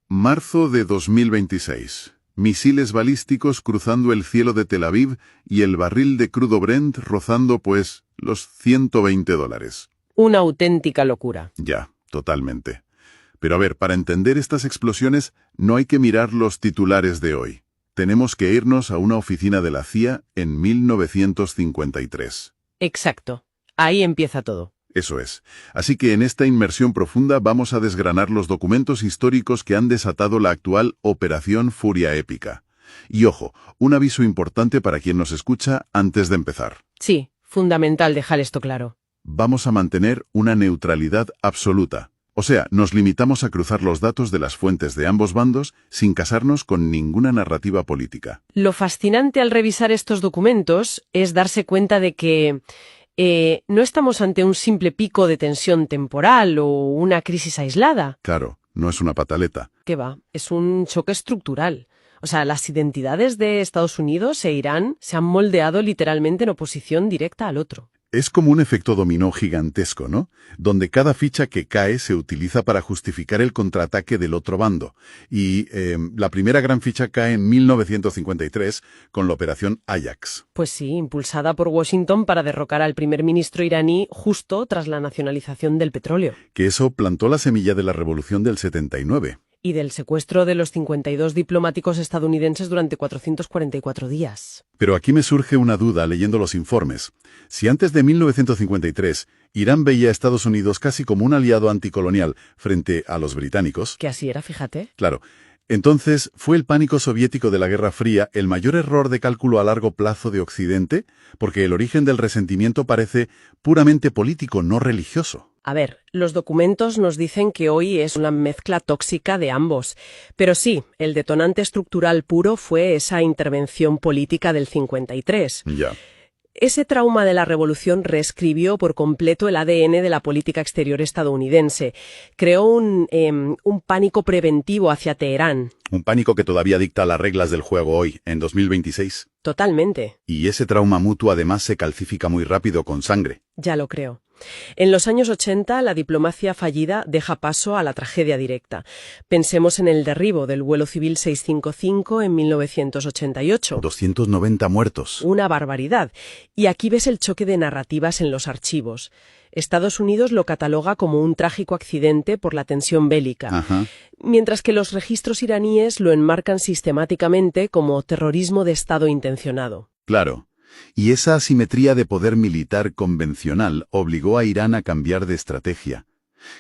Marzo de 2026. Misiles balísticos cruzando el cielo de Tel Aviv y el barril de crudo Brent rozando, los $120. Una auténtica locura. Ya, totalmente. Pero a ver, para entender estas explosiones no hay que mirar los titulares de hoy. Tenemos que irnos a una oficina de la CIA en 1953. Exacto. Ahí empieza todo. Eso es. Así que en esta inmersión profunda vamos a desgranar los documentos históricos que han desatado la actual Operación Furia Épica. Y ojo, un aviso importante para quien nos escucha antes de empezar. Sí, fundamental dejar esto claro. Vamos a mantener una neutralidad absoluta. O sea, nos limitamos a cruzar los datos de las fuentes de ambos bandos sin casarnos con ninguna narrativa política. Lo fascinante al revisar estos documentos es darse cuenta de que no estamos ante un simple pico de tensión temporal o una crisis aislada. Claro, no es una pataleta. ¿Qué va? Es un choque estructural. O sea, las identidades de Estados Unidos e Irán se han moldeado literalmente en oposición directa al otro. Es como un efecto dominó gigantesco, ¿no? Donde cada ficha que cae se utiliza para justificar el contraataque del otro bando. Y la primera gran ficha cae en 1953 con la Operación Ajax. Pues sí, impulsada por Washington para derrocar al primer ministro iraní justo tras la nacionalización del petróleo. Que eso plantó la semilla de la revolución del 79. Y del secuestro de los 52 diplomáticos estadounidenses durante 444 días. Pero aquí me surge una duda leyendo los informes. Si antes de 1953 Irán veía a Estados Unidos casi como un aliado anticolonial frente a los británicos... Que así era, fíjate. Claro. Entonces, ¿fue el pánico soviético de la Guerra Fría el mayor error de cálculo a largo plazo de Occidente? Porque el origen del resentimiento parece puramente político, no religioso. A ver, los documentos nos dicen que hoy es una mezcla tóxica de ambos. Pero sí, el detonante estructural puro fue esa intervención política del 53. Ya. Ese trauma de la revolución reescribió por completo el ADN de la política exterior estadounidense. Creó un pánico preventivo hacia Teherán. Un pánico que todavía dicta las reglas del juego hoy, en 2026. Totalmente. Y ese trauma mutuo además se calcifica muy rápido con sangre. Ya lo creo. En los años 80, la diplomacia fallida deja paso a la tragedia directa. Pensemos en el derribo del vuelo civil 655 en 1988. 290 muertos. Una barbaridad. Y aquí ves el choque de narrativas en los archivos. Estados Unidos lo cataloga como un trágico accidente por la tensión bélica, Ajá. mientras que los registros iraníes lo enmarcan sistemáticamente como terrorismo de Estado intencionado. Claro. Y esa asimetría de poder militar convencional obligó a Irán a cambiar de estrategia.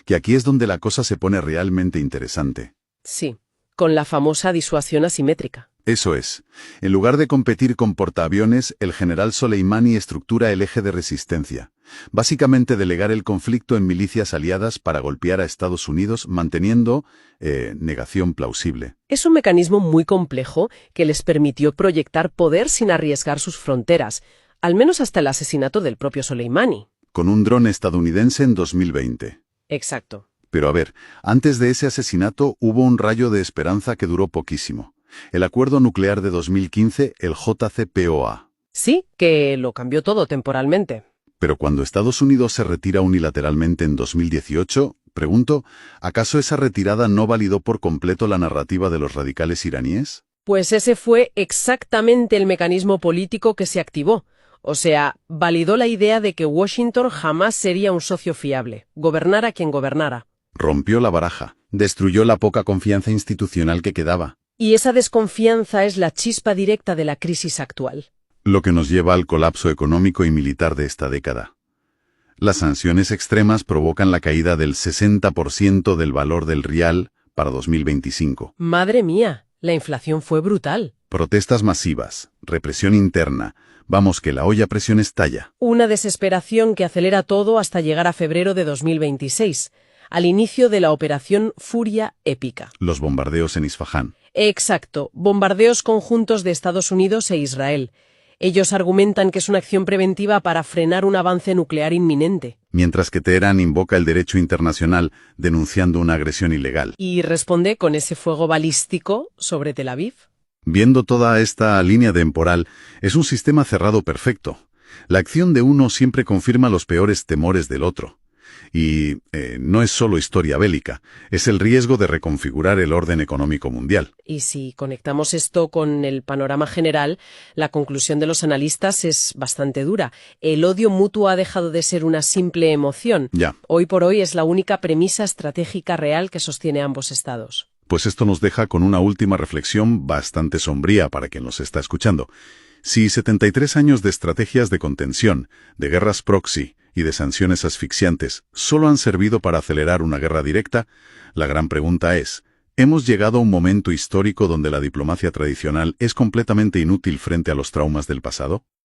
Que aquí es donde la cosa se pone realmente interesante. Sí, con la famosa disuasión asimétrica. Eso es. En lugar de competir con portaaviones, el general Soleimani estructura el eje de resistencia. Básicamente delegar el conflicto en milicias aliadas para golpear a Estados Unidos manteniendo negación plausible. Es un mecanismo muy complejo que les permitió proyectar poder sin arriesgar sus fronteras, al menos hasta el asesinato del propio Soleimani. Con un dron estadounidense en 2020. Exacto. Pero a ver, antes de ese asesinato hubo un rayo de esperanza que duró poquísimo. El acuerdo nuclear de 2015, el JCPOA. Sí, que lo cambió todo temporalmente. Pero cuando Estados Unidos se retira unilateralmente en 2018, pregunto, ¿acaso esa retirada no validó por completo la narrativa de los radicales iraníes? Pues ese fue exactamente el mecanismo político que se activó. O sea, validó la idea de que Washington jamás sería un socio fiable, gobernara quien gobernara. Rompió la baraja, destruyó la poca confianza institucional que quedaba. Y esa desconfianza es la chispa directa de la crisis actual. Lo que nos lleva al colapso económico y militar de esta década. Las sanciones extremas provocan la caída del 60% del valor del rial para 2025. ¡Madre mía! La inflación fue brutal. Protestas masivas, represión interna. Vamos, que la olla a presión estalla. Una desesperación que acelera todo hasta llegar a febrero de 2026, al inicio de la Operación Furia Épica. Los bombardeos en Isfahán. Exacto, bombardeos conjuntos de Estados Unidos e Israel. Ellos argumentan que es una acción preventiva para frenar un avance nuclear inminente. Mientras que Teherán invoca el derecho internacional denunciando una agresión ilegal. Y responde con ese fuego balístico sobre Tel Aviv. Viendo toda esta línea temporal, es un sistema cerrado perfecto. La acción de uno siempre confirma los peores temores del otro. Y no es solo historia bélica, es el riesgo de reconfigurar el orden económico mundial. Y si conectamos esto con el panorama general, la conclusión de los analistas es bastante dura. El odio mutuo ha dejado de ser una simple emoción. Ya. Hoy por hoy es la única premisa estratégica real que sostiene a ambos estados. Pues esto nos deja con una última reflexión bastante sombría para quien nos está escuchando. Si 73 años de estrategias de contención, de guerras proxy y de sanciones asfixiantes solo han servido para acelerar una guerra directa, la gran pregunta es, ¿hemos llegado a un momento histórico donde la diplomacia tradicional es completamente inútil frente a los traumas del pasado?